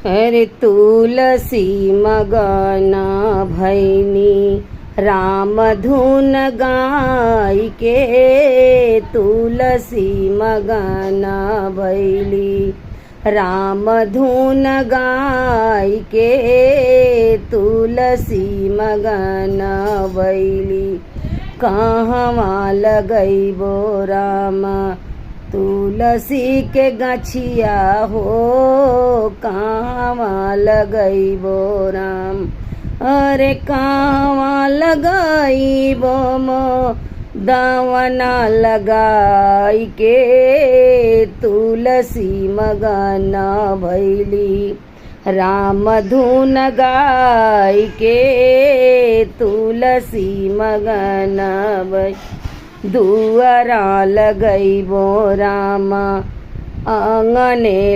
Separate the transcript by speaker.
Speaker 1: अरे तुलसी मगना भैनी राम धुन गाय के, तुलसी मगना भैली राम धुन गाय के, तुलसी मगना भैली कहवा लगैबो राम तुलसी के गछिया हो, कहवा लगैबो राम। अरे कहवा लगैबो मो दावना लगाई के, तुलसी मगना भैली राम धुन गाय के, तुलसी मगना भैली दुआरा लगैबो राम आंगने